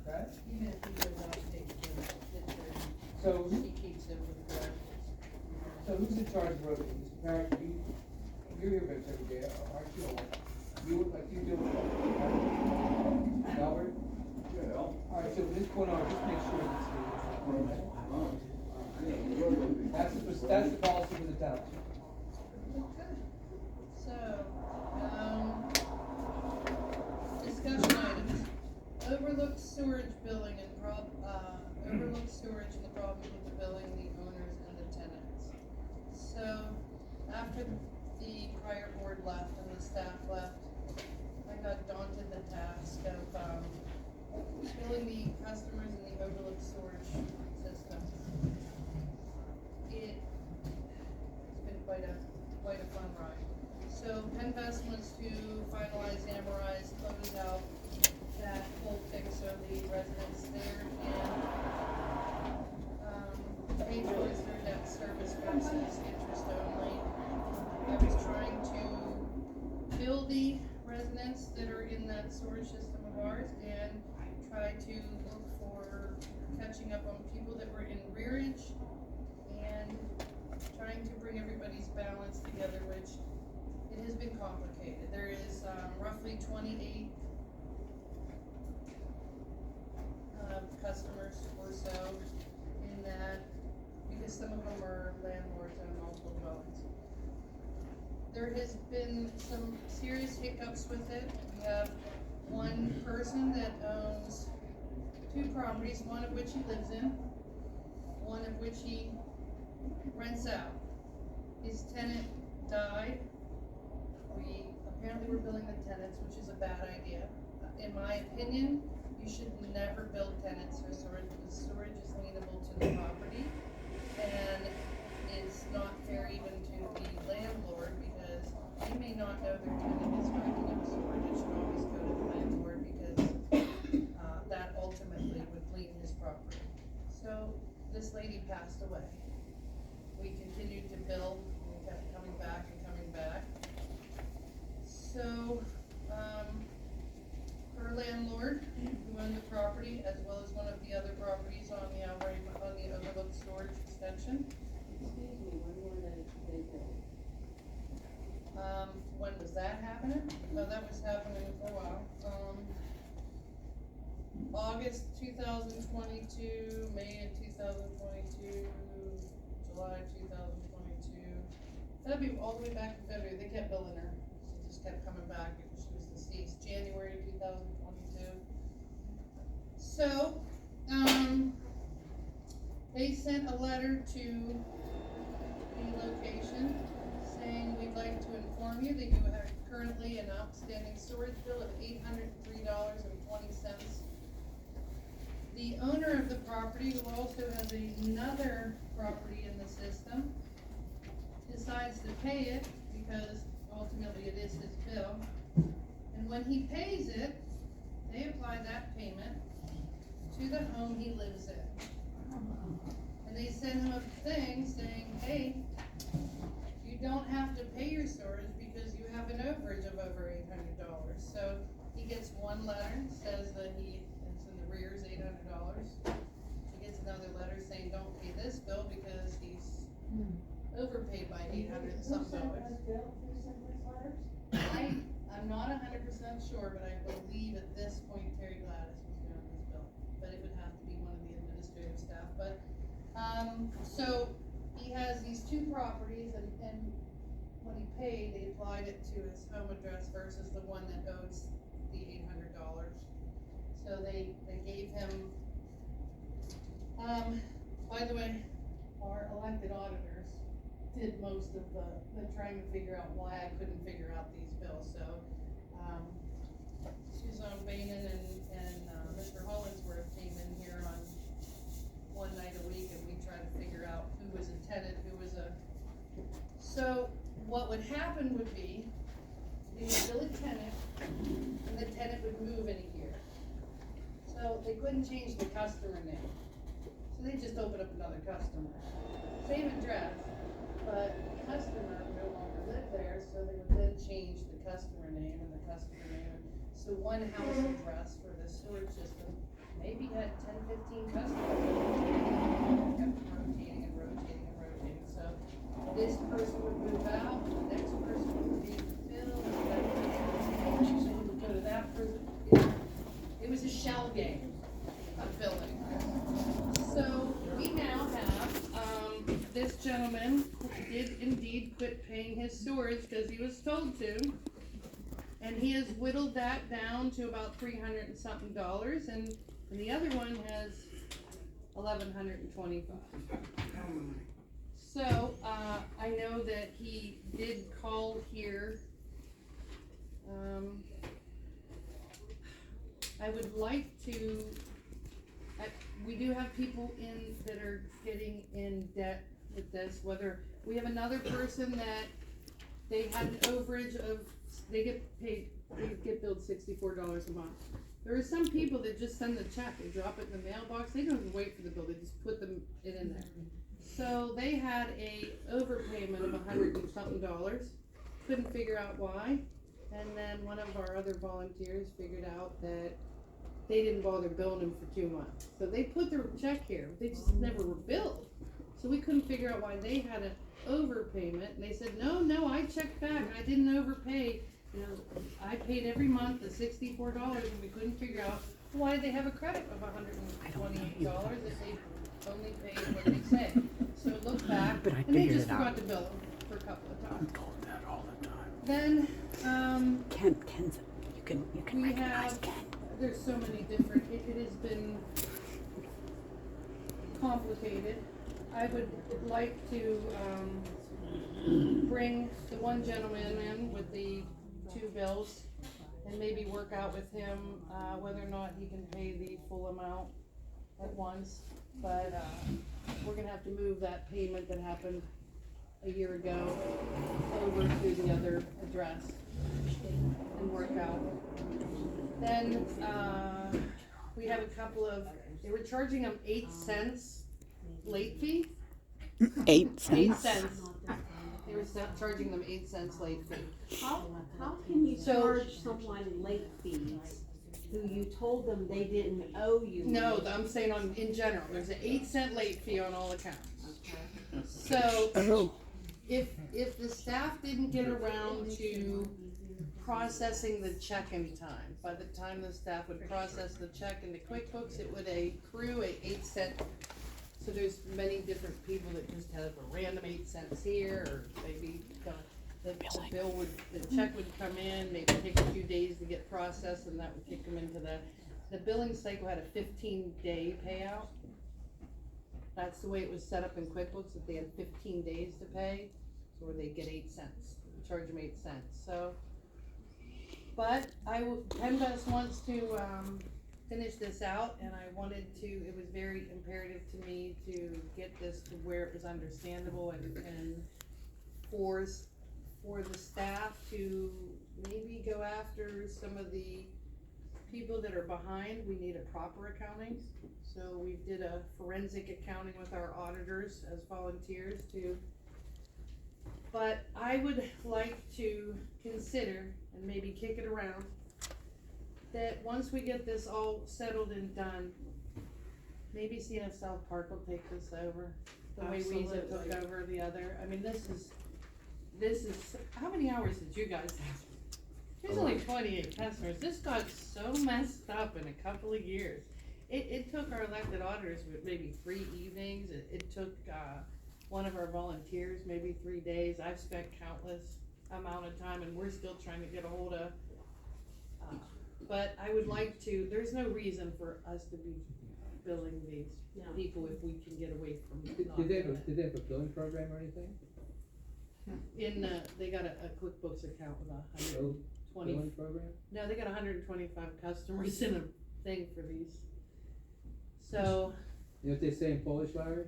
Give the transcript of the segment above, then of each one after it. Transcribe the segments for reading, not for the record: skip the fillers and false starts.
Okay? Even if he goes out and takes the picture, So, she keeps it with the garbage. so who's in charge of roading? Mr. Parrish, you're here every day, aren't you? You, like, you deal with that, right? Albert? Yeah. Alright, so from this point on, just make sure it's that's the policy for the town. Okay. So, discussion items. Overlook sewage billing and overlook sewage and the problem with the billing, the owners and the tenants. So, after the prior board left and the staff left, I got daunted the task of, billing the customers in the Overlook sewage system. It's been quite a fun ride. So Penvest wants to finalize, amorize, close out that whole thing so the residents there can, pay towards their debt service basis, interest only. I was trying to bill the residents that are in that storage system of ours and try to look for catching up on people that were in rearage and trying to bring everybody's balance together, which it has been complicated. There is roughly 28 customers or so in that, because some of them are landlords and multiple dwellings. There has been some serious hiccups with it. We have one person that owns 2 properties, one of which he lives in, one of which he rents out. His tenant died. We apparently were billing the tenants, which is a bad idea. In my opinion, you should never bill tenants for storage, because storage is lienable to the property. And it's not fair even to the landlord, because they may not know their tenant is renting out storage. It should always go to the landlord, because that ultimately would lien his property. So this lady passed away. We continued to bill, we kept coming back and coming back. So, her landlord, who owned the property, as well as one of the other properties on the Overlook Storage Extension. Excuse me, when were they built? When was that happening? No, that was happening for a while. August 2022, May of 2022, July 2022, February, all the way back to February. They kept billing her. She just kept coming back because she was deceased. January 2022. So, they sent a letter to the location saying, we'd like to inform you that you have currently an outstanding storage bill of $803.20. The owner of the property, who also has another property in the system, decides to pay it because ultimately it is his bill. And when he pays it, they apply that payment to the home he lives in. And they send him a thing saying, hey, you don't have to pay your storage because you have an overage of over $800. So he gets one letter, says that it's in the rears $800. He gets another letter saying don't pay this bill because he's overpaid by $800 and some dollars. I'm not 100% sure, but I believe at this point Terry Gladys was doing this bill, but it would have to be one of the administrative staff. But so he has these 2 properties, and when he paid, they applied it to his home address versus the one that owes the $800. So they gave him. By the way, our elected auditors did most of the trying to figure out why I couldn't figure out these bills. So Suzanne Bainan and Mr. Hollingsworth came in here on one night a week, and we tried to figure out who was a tenant, who was a. So what would happen would be they would bill a tenant, and the tenant would move in a year. So they couldn't change the customer name. So they just open up another customer. Same address, but the customer no longer lived there, so they would then change the customer name and the customer name. So one house address for the storage system may be had 10, 15 customers. Kept rotating and rotating and rotating, so this person would move out, the next person would be filled, that person would go to that person. It was a shell game of billing. So we now have, this gentleman did indeed quit paying his storage because he was told to. And he has whittled that down to about $300 and something, and the other one has $1,125. So, I know that he did call here. I would like to, we do have people in that are getting in debt with this, whether, we have another person that they had an overage of, they get billed $64 a month. There are some people that just send the check, they drop it in the mailbox, they don't even wait for the bill, they just put it in there. So they had a overpayment of $100 and something, couldn't figure out why, and then one of our other volunteers figured out that they didn't bother billing them for 2 months. So they put their check here, they just never were billed. So we couldn't figure out why they had an overpayment, and they said, no, I checked back, I didn't overpay. You know, I paid every month the $64, and we couldn't figure out why they have a credit of $128 if they only paid what they say. So look back, and they just forgot to bill them for a couple of times. I'm told that all the time. Then, Ken's, you can we recognize have, Ken. there's so many different, it has been complicated. I would like to, bring the one gentleman in with the 2 bills and maybe work out with him, whether or not he can pay the full amount at once. But, we're gonna have to move that payment that happened a year ago over to the other address and work out. Then, we have a couple of, they were charging them 8 cents late fee. 8 cents? 8 cents. They were charging them 8 cents late fee. How can you charge someone late fees who you told them they didn't owe you? No, I'm saying in general, there's an 8 cent late fee on all accounts. Okay. So, if the staff didn't get around to processing the check in time, by the time the staff would process the check into QuickBooks, it would accrue a 8 cent. So there's many different people that just have a random 8 cents here, or maybe the bill would, the check would come in, maybe take a few days to get processed, and that would kick them into the billing cycle had a 15-day payout. That's the way it was set up in QuickBooks, that they had 15 days to pay, so where they get 8 cents, charge them 8 cents, so. But PennVest wants to, finish this out, and I wanted to, it was very imperative to me to get this to where it was understandable and for the staff to maybe go after some of the people that are behind. We need a proper accounting, so we did a forensic accounting with our auditors as volunteers too. But I would like to consider, and maybe kick it around, that once we get this all settled and done, maybe CNF South Park will take this over, the way Weezer took over the other. I mean, this is, how many hours did you guys have? There's only 28 customers. This got so messed up in a couple of years. It took our elected auditors maybe 3 evenings. It took, one of our volunteers maybe 3 days. I've spent countless amount of time, and we're still trying to get a hold of, but I would like to, there's no reason for us to be billing these people if we can get away from not Did doing they have a billing program or anything? it. They got a QuickBooks account with 120, Billing program? no, they got 125 customers in a thing for these. So, You know what they say in Polish, Larry?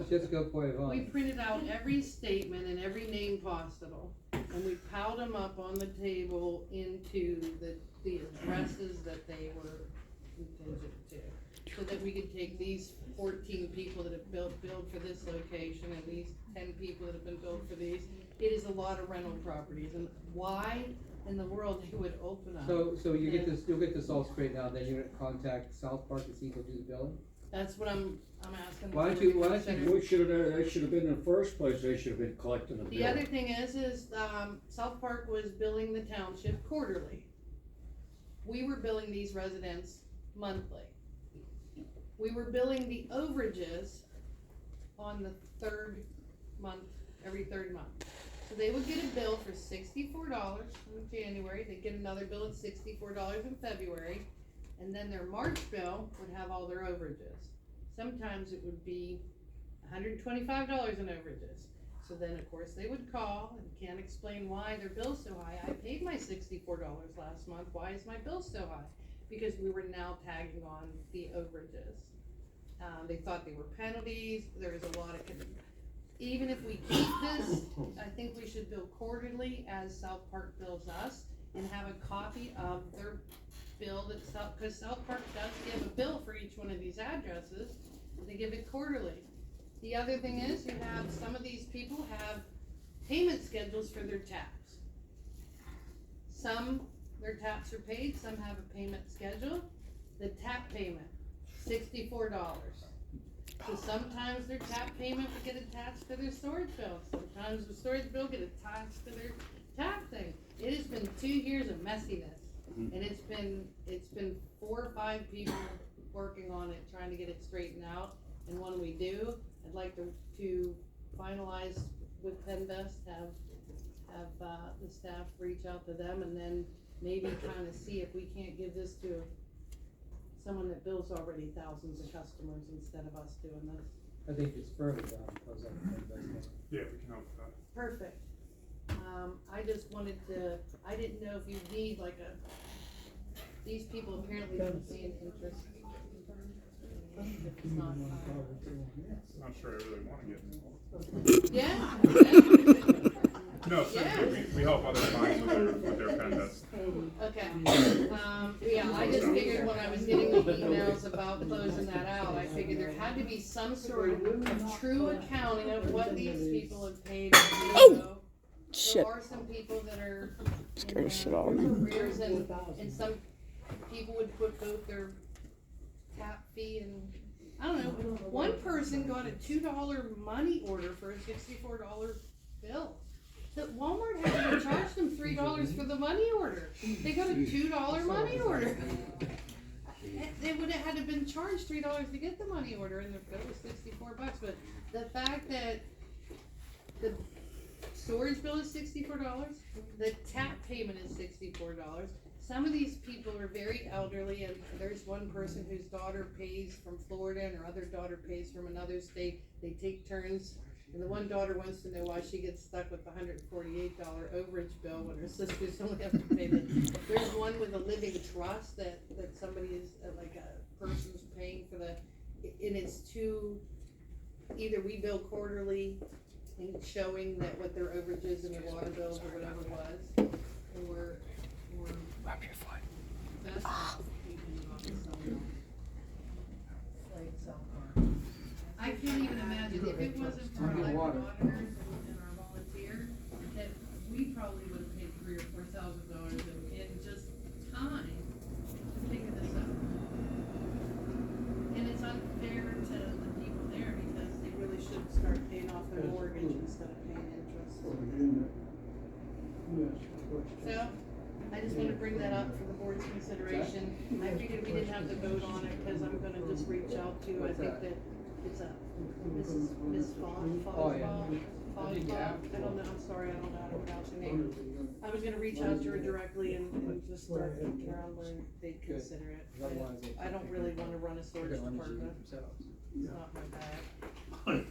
Just go play it on. we printed out every statement and every named hospital, and we piled them up on the table into the addresses that they were contingent to, so that we could take these 14 people that have billed for this location and these 10 people that have been billed for these. It is a lot of rental properties, and why in the world they would open up. So you get this, you'll get this all straightened out, then you're gonna contact South Park to see if they'll do the billing? That's what I'm asking. Why don't you They should have been in the first place, they should have been collecting the bill. The other thing is South Park was billing the township quarterly. We were billing these residents monthly. We were billing the overages on the third month, every third month. So they would get a bill for $64 in January, they'd get another bill at $64 in February, and then their March bill would have all their overages. Sometimes it would be $125 in overages. So then, of course, they would call and can't explain why their bill's so high. I paid my $64 last month. Why is my bill so high? Because we were now tagging on the overages. They thought they were penalties. There was a lot of, even if we keep this, I think we should bill quarterly as South Park bills us and have a copy of their bill that because South Park does give a bill for each one of these addresses. They give it quarterly. The other thing is, you have, some of these people have payment schedules for their taps. Some, their taps are paid, some have a payment schedule. The tap payment, $64. So sometimes their tap payment would get attached to their storage bill. Sometimes the storage bill get attached to their tap thing. It has been 2 years of messiness. And it's been 4 or 5 people working on it, trying to get it straightened out. And when we do, I'd like to finalize with Penvest, have the staff reach out to them, and then maybe kind of see if we can't give this to someone that bills already thousands of customers instead of us doing this. I think it's further down, because of the Yeah, we can help with that. Perfect. I just wanted to, I didn't know if you need like these people apparently don't pay an interest. If it's not, Not sure I really wanna get involved. yeah. No, seriously, we help other clients with their pen tests. Okay, yeah, I just figured when I was getting the emails about closing that out, I figured there had to be some sort of true accounting of what these people have paid. Oh! Shit. There are some people that are Scared the shit in out of their me. careers, and some people would put both their tap fee and, I don't know, one person got a $2 money order for a $64 bill. That Walmart had to charge them $3 for the money order. They got a $2 money order. They would have had to been charged $3 to get the money order, and the bill was $64. But the fact that the storage bill is $64, the tap payment is $64. Some of these people are very elderly, and there's one person whose daughter pays from Florida, and her other daughter pays from another state. They take turns. And the one daughter wants to know why she gets stuck with the $148 overage bill when her sisters only have to pay the. There's one with a living trust that somebody is, like a person's paying for the, and it's either we bill quarterly and showing that what their overages and their water bills or whatever was, or Rub your foot. that's like South Park. I can't even imagine, if it wasn't for our elected auditors and our volunteers, that we probably would have paid $3,000 or $4,000 in just time to figure this out. And it's unfair to the people there, because they really should start paying off their mortgage instead of paying interest. So, I just wanna bring that up for the board's consideration. I figured we didn't have to vote on it, cause I'm gonna just reach out to, I think that it's a Miss Fogg. Oh, yeah. I don't know, I'm sorry, I don't know how to pronounce your name. I was gonna reach out to her directly and just start thinking around where they'd consider it. I don't really wanna run a storage department, it's not my bag.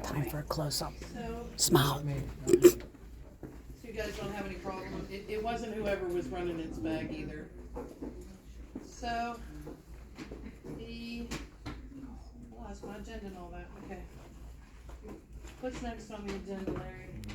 Time for a close-up. So, Smile. so you guys don't have any problem, it wasn't whoever was running its bag either. So, I lost my agenda and all that, okay. What's next on the agenda, Larry?